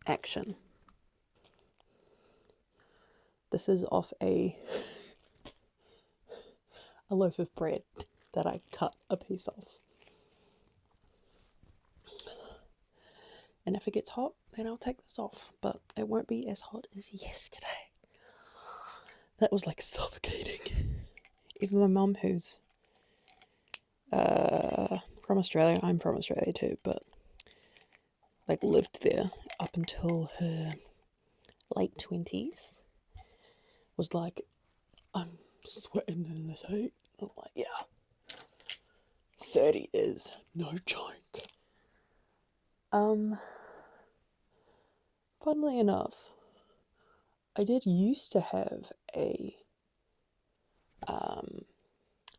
Action. This is off a loaf of bread that I cut a piece of. And if it gets hot, then I'll take this off. But it won't be as hot as yesterday. That was like suffocating. Even my mum, who's from Australia, I'm from Australia too, but like lived there up until her late 20s, was like, I'm sweating in this heat. I'm like, yeah, 30 is no joke. Funnily enough, I did used to have a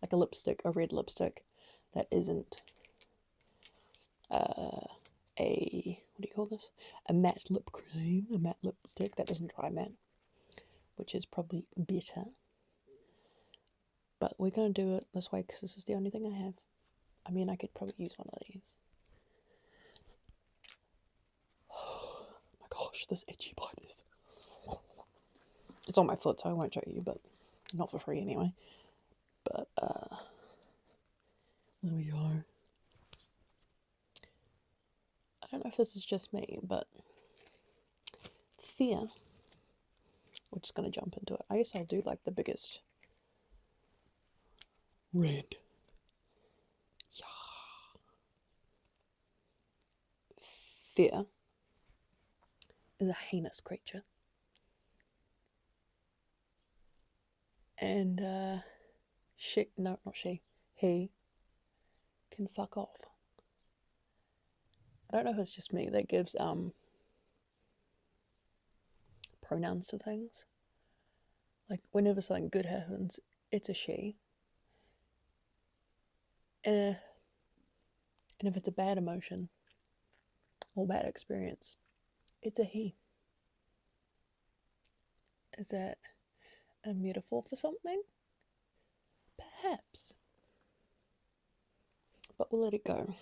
like a lipstick, a red lipstick that isn't what do you call this? A matte lip cream, a matte lipstick that doesn't dry matte, which is probably better. But we're going to do it this way because this is the only thing I have. I mean, I could probably use one of these. Oh my gosh, this itchy part is... It's on my foot, so I won't show you, but not for free anyway. But, there we go. I don't know if this is just me, but fear. We're just going to jump into it. I guess I'll do like the biggest red. Yeah. Fear is a heinous creature. And he can fuck off. I don't know if it's just me that gives pronouns to things. Like whenever something good happens, it's a she. And if it's a bad emotion or bad experience, it's a he. Is that a metaphor for something? Perhaps. But we'll let it go.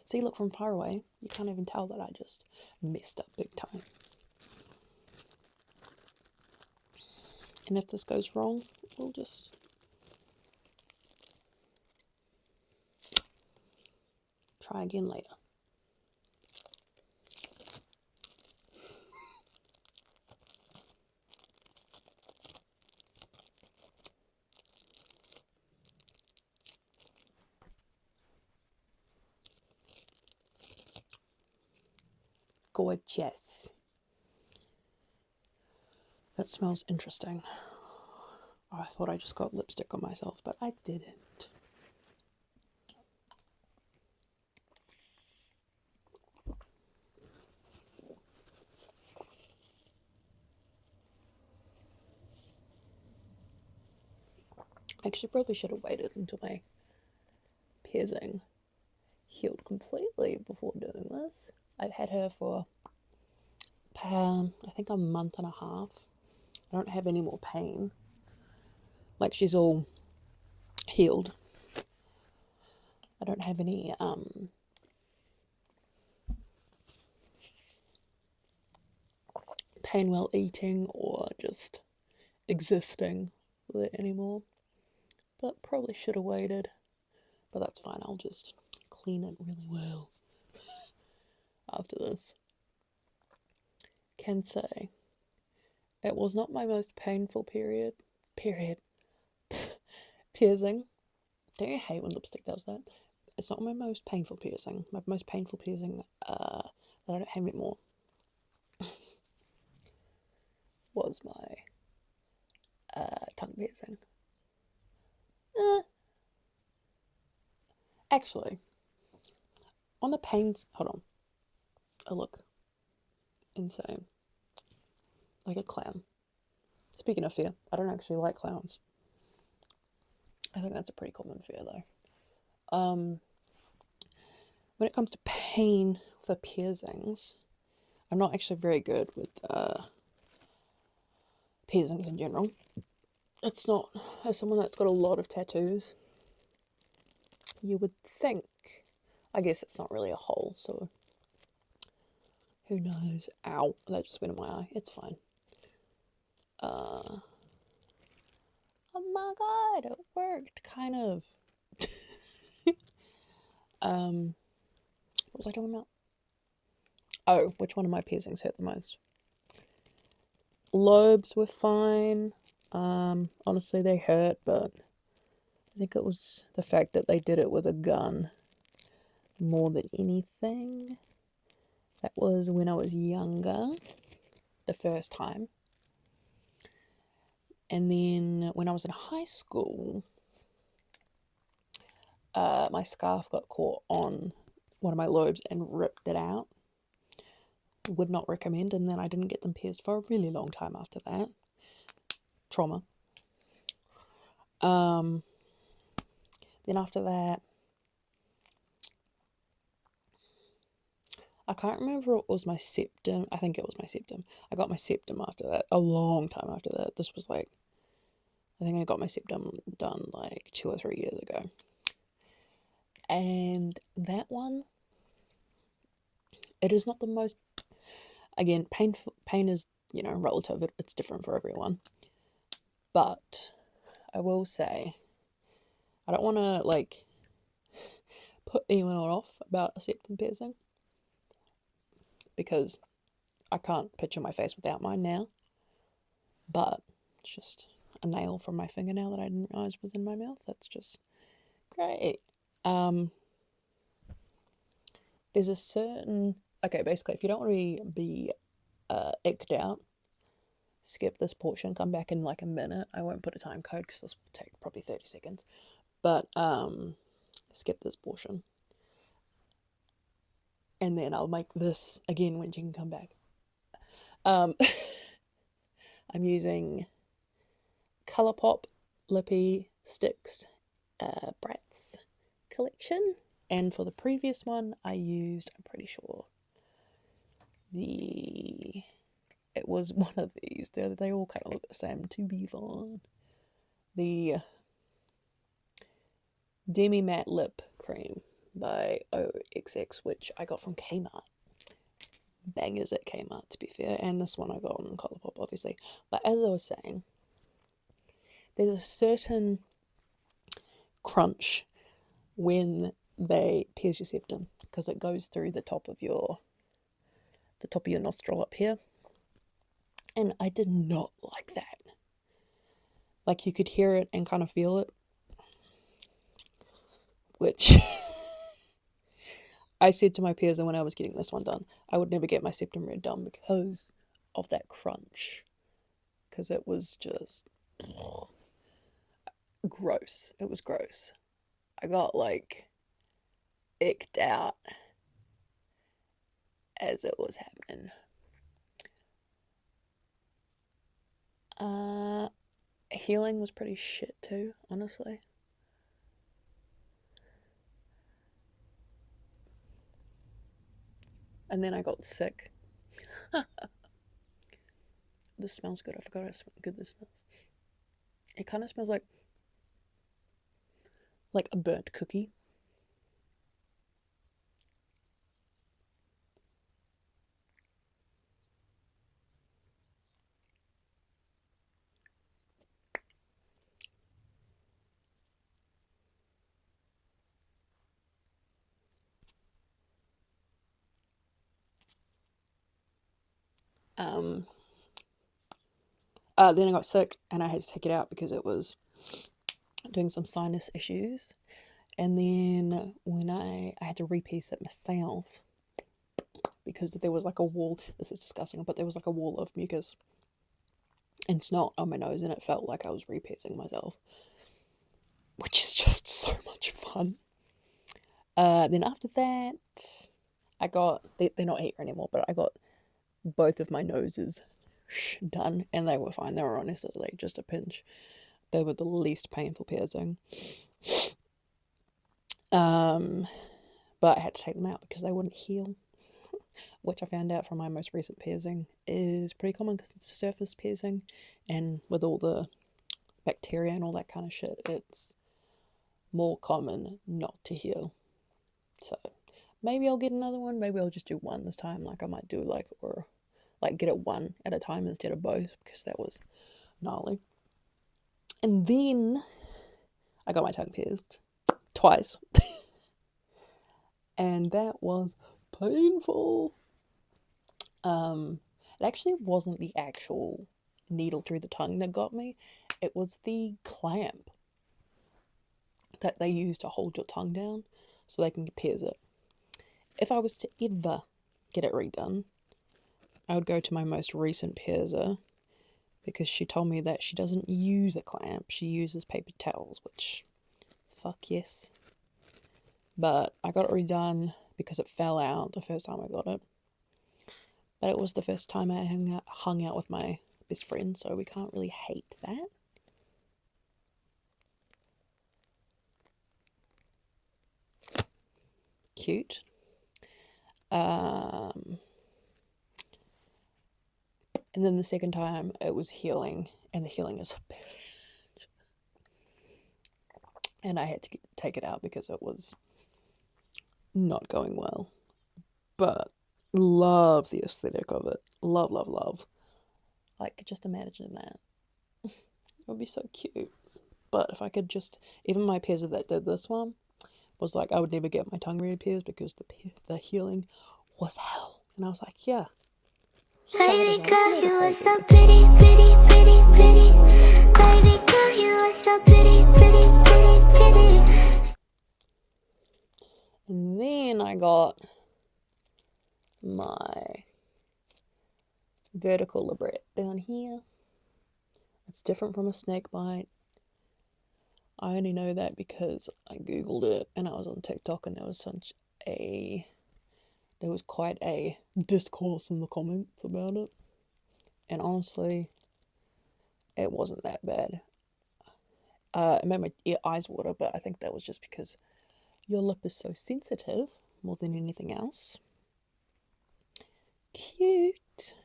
See, look, from far away, you can't even tell that I just messed up big time. And if this goes wrong, we'll just try again later. Gorgeous. That smells interesting. I thought I just got lipstick on myself, but I didn't. I actually probably should have waited until my piercing healed completely before doing this. I've had her for I think a month and a half. I don't have any more pain. Like, she's all healed. I don't have any pain while eating or just existing with it anymore. But probably should have waited. But that's fine, I'll just clean it really well after this. Can say it was not my most painful piercing. Don't you hate when lipstick does that? It's not my most painful piercing. My most painful piercing that I don't have anymore was my tongue piercing. Actually, on the pains, hold on. I look insane. Like a clown. Speaking of fear, I don't actually like clowns. I think that's a pretty common fear though. When it comes to pain for piercings, I'm not actually very good with piercings in general. It's not, as someone that's got a lot of tattoos, you would think, I guess it's not really a hole, so who knows. Ow, that just went in my eye. It's fine. Oh my god, it worked, kind of. What was I talking about? Oh, which one of my piercings hurt the most? Lobes were fine. Honestly, they hurt, but I think it was the fact that they did it with a gun more than anything. That was when I was younger, the first time. And then when I was in high school, my scarf got caught on one of my lobes and ripped it out. Would not recommend. And then I didn't get them pierced for a really long time after that. Trauma. Then after that, I can't remember if it was my septum. I think it was my septum. I got my septum after that, a long time after that. This was like, I think I got my septum done like 2 or 3 years ago. And that one, it is not the most, again, pain is, relative. It's different for everyone. But I will say, I don't want to like put anyone off about a septum piercing, because I can't picture my face without mine now. But it's just a nail from my fingernail that I didn't realize was in my mouth. That's just great. There's a certain, okay, basically, if you don't want to be icked out, skip this portion, come back in like a minute. I won't put a time code because this will take probably 30 seconds. But skip this portion. And then I'll make this again when you can come back. I'm using Colourpop Lippy Sticks Bratz collection. And for the previous one, I used, I'm pretty sure, it was one of these. They all kind of look the same, to be fun. The Demi Matte Lip Cream by OXX, which I got from Kmart. Bangers at Kmart, to be fair. And this one I got on Colourpop, obviously. But as I was saying, there's a certain crunch when they pierce your septum, because it goes through the top of your nostril up here. And I did not like that. Like, you could hear it and kind of feel it, which I said to my peers when I was getting this one done, I would never get my septum red done because of that crunch, because it was just gross. It was gross. I got like icked out as it was happening. Healing was pretty shit too, honestly. And then I got sick. This smells good. I forgot how good this smells. It kind of smells like a burnt cookie. Then I got sick and I had to take it out because it was doing some sinus issues. And then when I had to repiece it myself because there was like a wall. This is disgusting, but there was like a wall of mucus and snot on my nose, and it felt like I was repiecing myself, which is just so much fun. Then after that, I got, they're not here anymore, but I got both of my noses done, and they were fine. They were honestly like just a pinch. They were the least painful piercing. But I had to take them out because they wouldn't heal. which I found out from my most recent piercing is pretty common because it's a surface piercing, and with all the bacteria and all that kind of shit, it's more common not to heal. So maybe I'll get another one. Maybe I'll just do one this time. Like I might do get it one at a time instead of both, because that was gnarly. And then I got my tongue pierced twice. And that was painful. It actually wasn't the actual needle through the tongue that got me. It was the clamp that they use to hold your tongue down so they can pierce it. If I was to ever get it redone, I would go to my most recent piercer, because she told me that she doesn't use a clamp, she uses paper towels, which, fuck yes. But I got it redone because it fell out the first time I got it. But it was the first time I hung out with my best friend, so we can't really hate that. Cute. And then the second time it was healing, and the healing is a bitch. And I had to take it out because it was not going well. But love the aesthetic of it. Love, love, love. Like, just imagine that. It would be so cute. But if I could just, even my piercer that did this one was like, I would never get my tongue re-pierced because the healing was hell. And I was like, yeah. Baby girl, you are so pretty, pretty, pretty, pretty. Baby girl, you are so pretty, pretty, pretty, pretty. And then I got my vertical labret down here. It's different from a snake bite. I only know that because I googled it and I was on TikTok, and there was quite a discourse in the comments about it. And honestly, it wasn't that bad. It made my eyes water, but I think that was just because your lip is so sensitive more than anything else. Cute.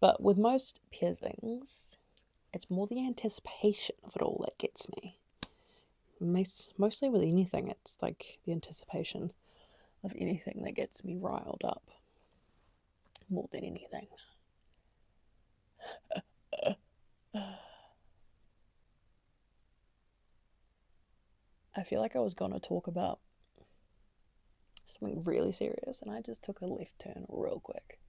But with most piercings, it's more the anticipation of it all that gets me. Mostly with anything, it's like the anticipation of anything that gets me riled up more than anything. I feel like I was gonna talk about something really serious, and I just took a left turn real quick.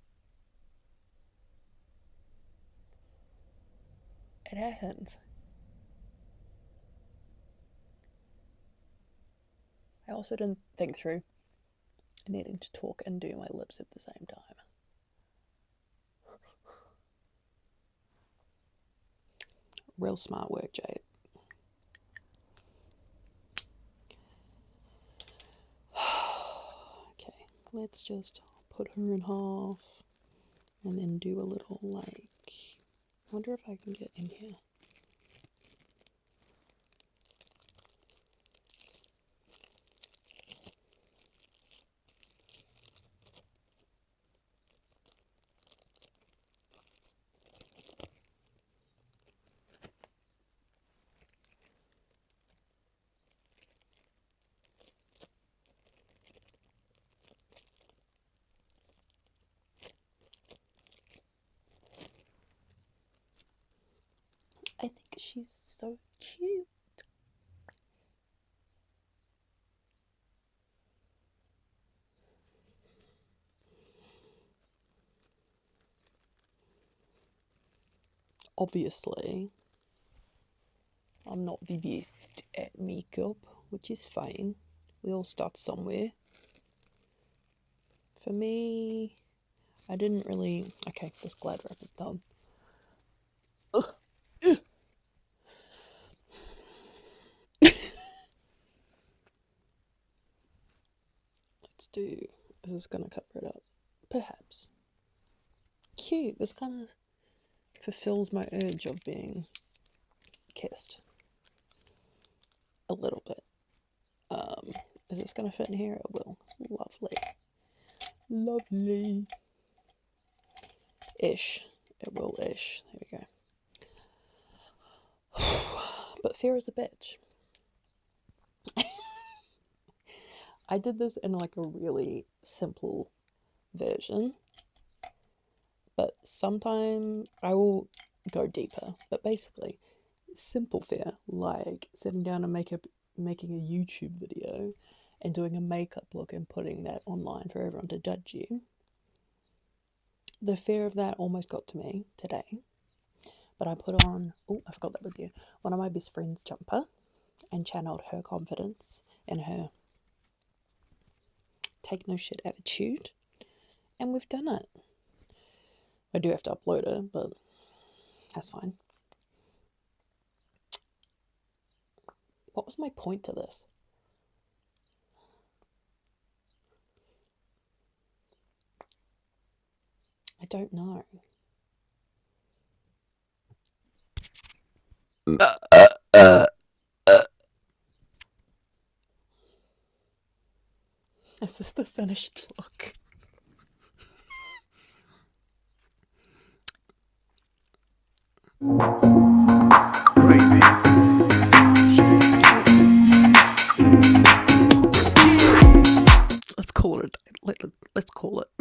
It happens. I also didn't think through needing to talk and do my lips at the same time. Real smart work, Jade. Okay, let's just put her in half and then do a little, like, I wonder if I can get in here. I think she's so cute. Obviously, I'm not the best at makeup, which is fine. We all start somewhere. For me, I didn't really... Okay, this glad wrap is done. Let's do... Is this going to cover it up? Perhaps. Cute. This kind of fulfills my urge of being kissed. A little bit. Is this going to fit in here? It will. Lovely. Lovely. Ish. It will ish. There we go. But fear is a bitch. I did this in like a really simple version, but sometime I will go deeper. But basically, simple fear, like sitting down and making a YouTube video and doing a makeup look and putting that online for everyone to judge you. The fear of that almost got to me today, but I put on, I forgot that was you, one of my best friend's jumper and channeled her confidence and her take no shit attitude, and we've done it. I do have to upload it, but that's fine. What was my point to this? I don't know. Is this the finished look? She's so cute. Let's call it. Let's call it.